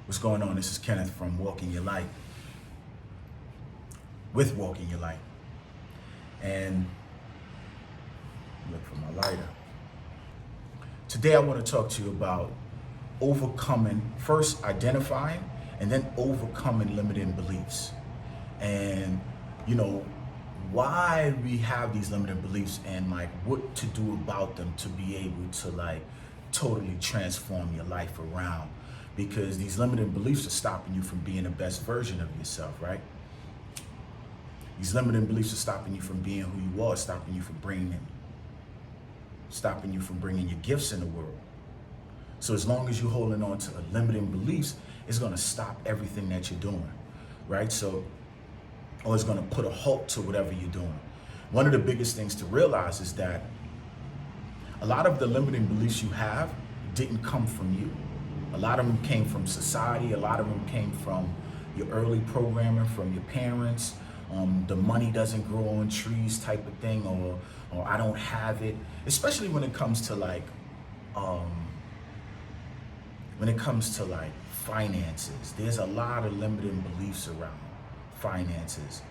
What's going on? This is Kenneth from Walking Your Light, with Walking Your Light. And look for my lighter. Today I want to talk to you about overcoming, first identifying, and then overcoming limiting beliefs. And why we have these limiting beliefs and what to do about them to be able to totally transform your life around. Because these limiting beliefs are stopping you from being the best version of yourself, right? These limiting beliefs are stopping you from being who you are, stopping you from bringing your gifts in the world. So as long as you're holding on to the limiting beliefs, it's going to stop everything that you're doing, right? Or it's going to put a halt to whatever you're doing. One of the biggest things to realize is that a lot of the limiting beliefs you have didn't come from you. A lot of them came from society. A lot of them came from your early programming, from your parents. The money doesn't grow on trees type of thing, or I don't have it. Especially when it comes to finances. There's a lot of limiting beliefs around finances,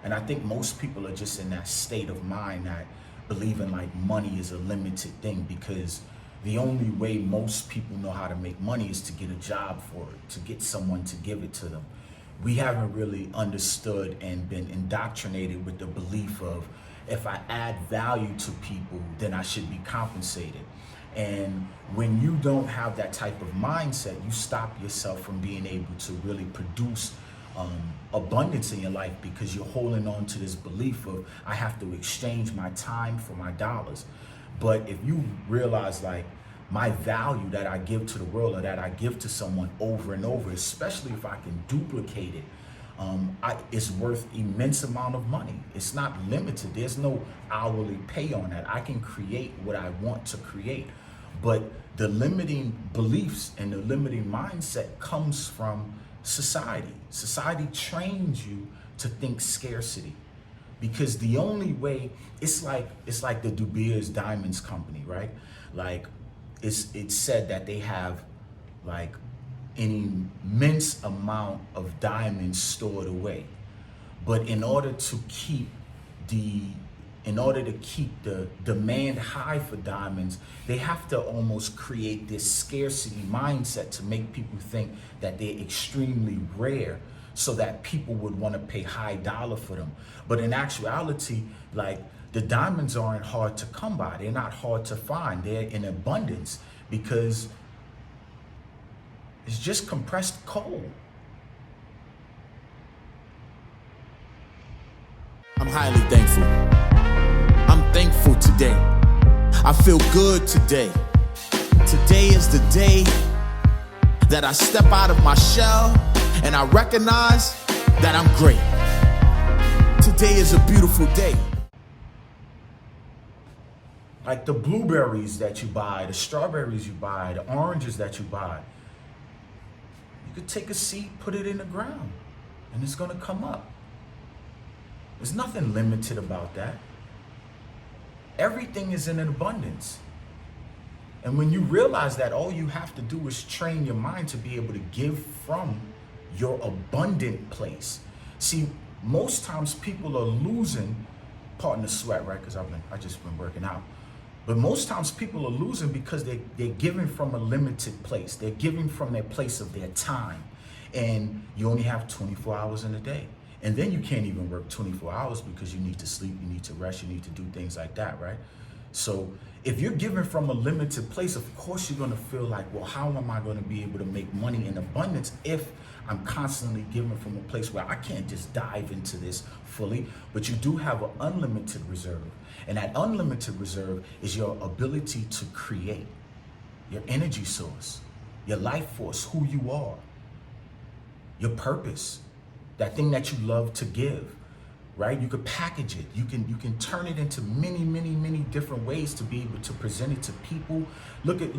and I think most people are just in that state of mind that believing money is a limited thing, because the only way most people know how to make money is to get a job for it, to get someone to give it to them. We haven't really understood and been indoctrinated with the belief of, if I add value to people, then I should be compensated. And when you don't have that type of mindset, you stop yourself from being able to really produce abundance in your life, because you're holding on to this belief of, I have to exchange my time for my dollars. But if you realize my value that I give to the world, or that I give to someone over and over, especially if I can duplicate it, it's worth immense amount of money. It's not limited. There's no hourly pay on that. I can create what I want to create. But the limiting beliefs and the limiting mindset comes from society. Society trains you to think scarcity. Because the only way, it's like the De Beers Diamonds Company, right? It's said that they have an immense amount of diamonds stored away. But in order to keep the demand high for diamonds, they have to almost create this scarcity mindset to make people think that they're extremely rare, so that people would want to pay high dollar for them. But in actuality, the diamonds aren't hard to come by. They're not hard to find. They're in abundance, because it's just compressed coal. I'm highly thankful. I'm thankful today. I feel good today. Today is the day that I step out of my shell and I recognize that I'm great. Today is a beautiful day. The blueberries that you buy, the strawberries you buy, the oranges that you buy, you could take a seed, put it in the ground, and it's gonna come up. There's nothing limited about that. Everything is in abundance. And when you realize that, all you have to do is train your mind to be able to give from your abundant place. See, most times people are losing, pardon the sweat, right? Because I just been working out. But most times people are losing because they're giving from a limited place. They're giving from their place of their time. And you only have 24 hours in a day. And then you can't even work 24 hours because you need to sleep, you need to rest, you need to do things like that, right? So if you're giving from a limited place, of course you're going to feel well, how am I going to be able to make money in abundance if I'm constantly giving from a place where I can't just dive into this fully? But you do have an unlimited reserve. And that unlimited reserve is your ability to create, your energy source, your life force, who you are, your purpose, that thing that you love to give, right? You could package it. You can turn it into many, many, many different ways to be able to present it to people. Look at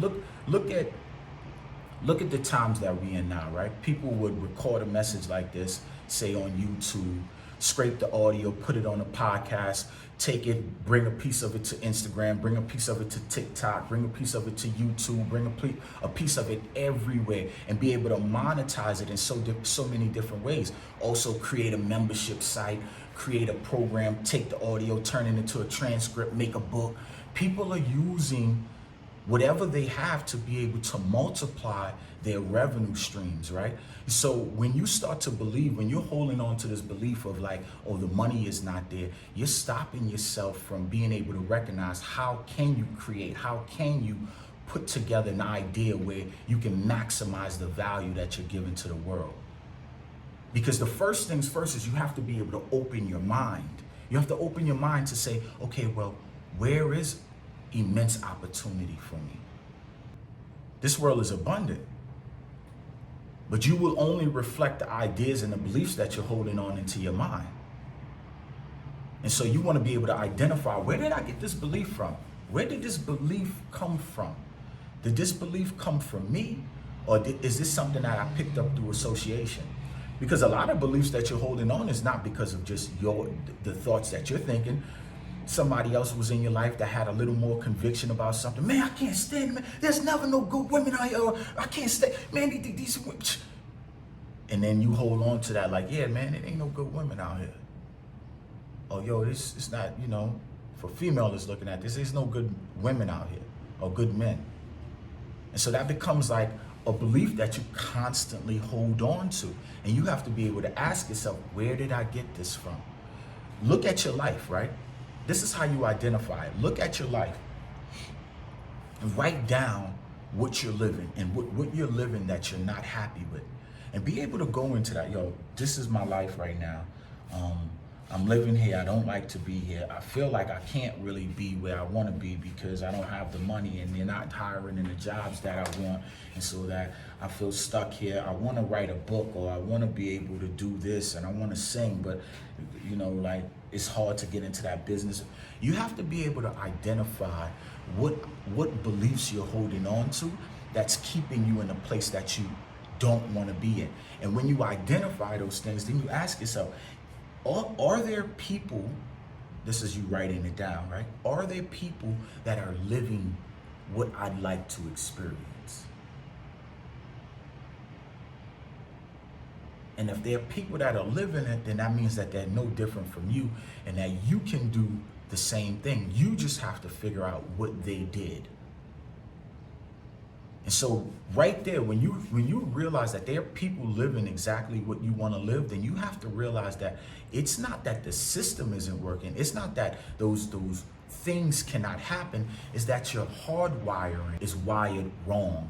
the times that we're in now, right? People would record a message like this, say on YouTube, scrape the audio, put it on a podcast, take it, bring a piece of it to Instagram, bring a piece of it to TikTok, bring a piece of it to YouTube, bring a piece of it everywhere, and be able to monetize it in so many different ways. Also create a membership site, create a program, take the audio, turn it into a transcript, make a book. People are using whatever they have to be able to multiply their revenue streams, right? So when you start to believe, when you're holding on to this belief of like, oh, the money is not there, you're stopping yourself from being able to recognize how can you create, how can you put together an idea where you can maximize the value that you're giving to the world. Because the first things first is you have to be able to open your mind. You have to open your mind to say, okay, well, where is immense opportunity for me? This world is abundant, but you will only reflect the ideas and the beliefs that you're holding on into your mind. And so you want to be able to identify, where did I get this belief from? Where did this belief come from? Did this belief come from me, or is this something that I picked up through association? Because a lot of beliefs that you're holding on is not because of just the thoughts that you're thinking. Somebody else was in your life that had a little more conviction about something. Man, I can't stand it, man. There's never no good women out here. I can't stand, man, these women. And then you hold on to that like, yeah, man, it ain't no good women out here. Oh, yo, it's not, you know, for female that's looking at this, there's no good women out here or good men. And so that becomes like a belief that you constantly hold on to. And you have to be able to ask yourself, where did I get this from? Look at your life, right? This is how you identify it. Look at your life and write down what you're living and what you're living that you're not happy with. And be able to go into that, yo, this is my life right now. I'm living here. I don't like to be here. I feel like I can't really be where I want to be because I don't have the money and they're not hiring in the jobs that I want. And so that I feel stuck here. I want to write a book, or I want to be able to do this, and I want to sing, but you know, like it's hard to get into that business. You have to be able to identify what beliefs you're holding on to that's keeping you in a place that you don't want to be in. And when you identify those things, then you ask yourself, are there people, this is you writing it down, right? Are there people that are living what I'd like to experience? And if there are people that are living it, then that means that they're no different from you and that you can do the same thing. You just have to figure out what they did. And so right there, when you realize that there are people living exactly what you want to live, then you have to realize that it's not that the system isn't working. It's not that those things cannot happen. It's that your hardwiring is wired wrong.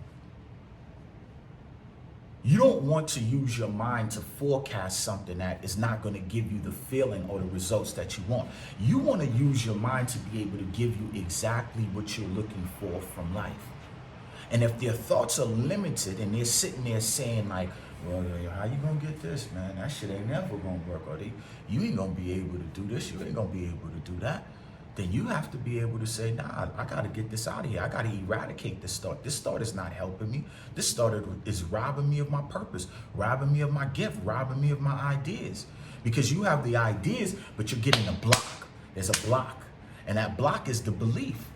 You don't want to use your mind to forecast something that is not going to give you the feeling or the results that you want. You want to use your mind to be able to give you exactly what you're looking for from life. And if their thoughts are limited and they're sitting there saying like, well, how you gonna get this, man? That shit ain't never gonna work. Or you ain't gonna be able to do this. You ain't gonna be able to do that. Then you have to be able to say, nah, I gotta get this out of here. I gotta eradicate this thought. This thought is not helping me. This thought is robbing me of my purpose, robbing me of my gift, robbing me of my ideas. Because you have the ideas, but you're getting a block. There's a block. And that block is the belief.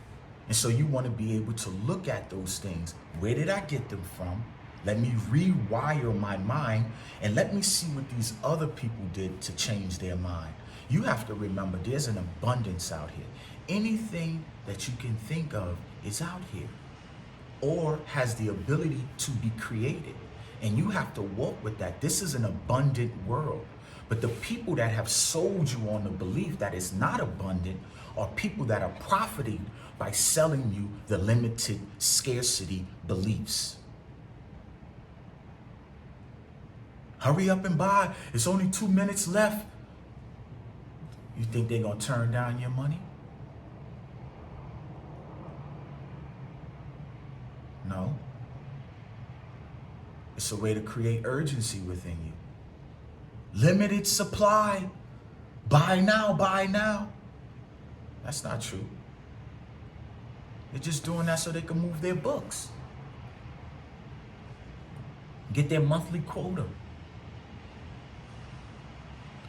And so you want to be able to look at those things. Where did I get them from? Let me rewire my mind and let me see what these other people did to change their mind. You have to remember there's an abundance out here. Anything that you can think of is out here or has the ability to be created. And you have to walk with that. This is an abundant world. But the people that have sold you on the belief that it's not abundant are people that are profiting by selling you the limited scarcity beliefs. Hurry up and buy. It's only 2 minutes left. You think they're going to turn down your money? No. It's a way to create urgency within you. Limited supply. Buy now, buy now. That's not true. They're just doing that so they can move their books. Get their monthly quota.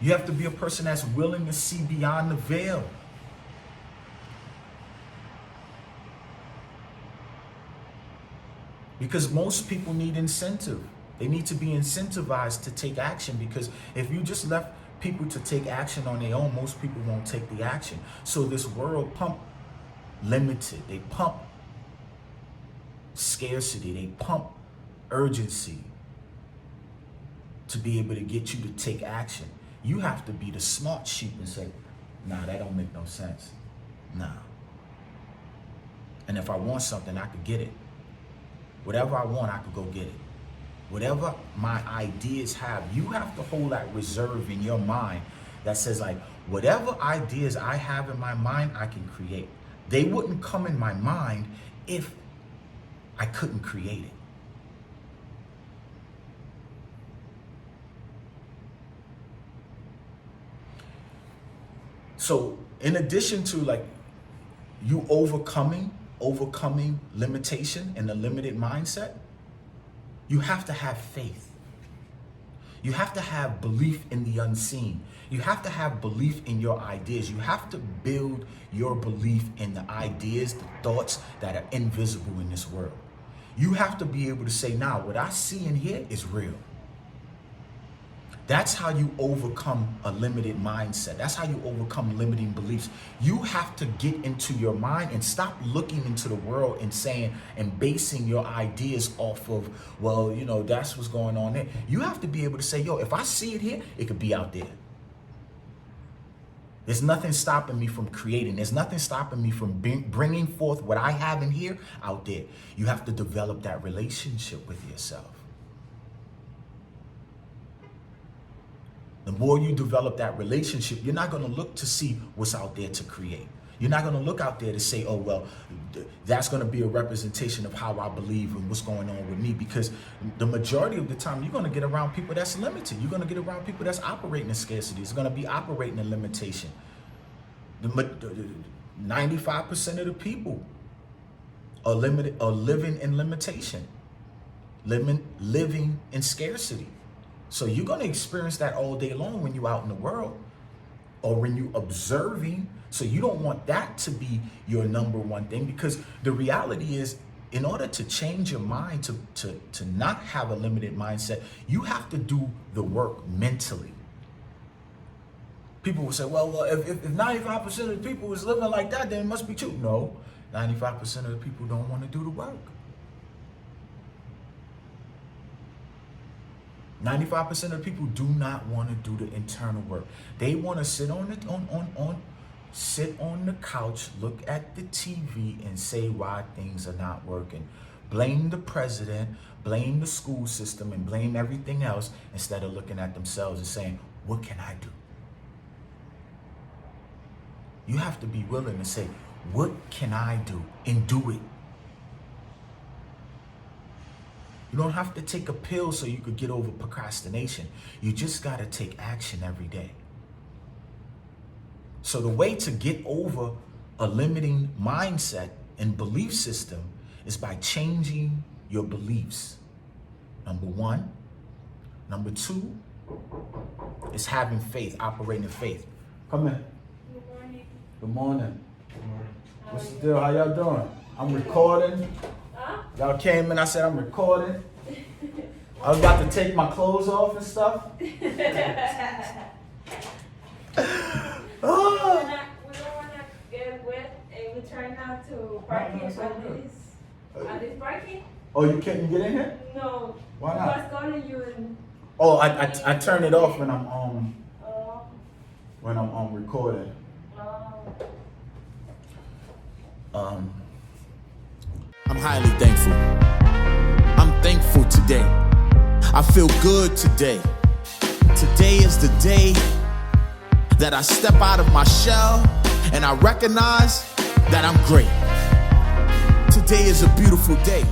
You have to be a person that's willing to see beyond the veil. Because most people need incentive. They need to be incentivized to take action, because if you just left people to take action on their own, most people won't take the action. So this world pump limited. They pump scarcity. They pump urgency to be able to get you to take action. You have to be the smart sheep and say, nah, that don't make no sense. Nah. And if I want something, I could get it. Whatever I want, I could go get it. Whatever my ideas have, you have to hold that reserve in your mind that says, like, whatever ideas I have in my mind, I can create. They wouldn't come in my mind if I couldn't create it. So in addition to like you overcoming limitation and a limited mindset, you have to have faith. You have to have belief in the unseen. You have to have belief in your ideas. You have to build your belief in the ideas, the thoughts that are invisible in this world. You have to be able to say, nah, what I see in here is real. That's how you overcome a limited mindset. That's how you overcome limiting beliefs. You have to get into your mind and stop looking into the world and saying and basing your ideas off of, well, you know, that's what's going on there. You have to be able to say, yo, if I see it here, it could be out there. There's nothing stopping me from creating. There's nothing stopping me from bringing forth what I have in here out there. You have to develop that relationship with yourself. The more you develop that relationship, you're not going to look to see what's out there to create. You're not going to look out there to say, oh, well, that's going to be a representation of how I believe and what's going on with me. Because the majority of the time, you're going to get around people that's limited. You're going to get around people that's operating in scarcity. It's going to be operating in limitation. 95% of the people are living in limitation, living in scarcity. So you're going to experience that all day long when you're out in the world or when you're observing. So you don't want that to be your number one thing, because the reality is, in order to change your mind to not have a limited mindset, you have to do the work mentally. People will say, well, if 95% of the people is living like that, then it must be true. No, 95% of the people don't want to do the work. 95% of the people do not want to do the internal work. They want to sit on the couch, look at the TV, and say why things are not working. Blame the president, blame the school system, and blame everything else, instead of looking at themselves and saying, what can I do? You have to be willing to say, what can I do? And do it. You don't have to take a pill so you could get over procrastination. You just got to take action every day. So the way to get over a limiting mindset and belief system is by changing your beliefs. Number one. Number two is having faith, operating in faith. Come in. Good morning. Good morning. What's the deal? How y'all doing? I'm recording. Y'all came in, I said I'm recording. I was about to take my clothes off and stuff. We don't want to get wet and we try not to park No, in it's all good. on this parking. Oh, you couldn't get in here? No. Why not? I was calling you and Oh, I turn it off when I'm recording. I'm highly thankful. I'm thankful today. I feel good today. Today is the day that I step out of my shell and I recognize that I'm great. Today is a beautiful day.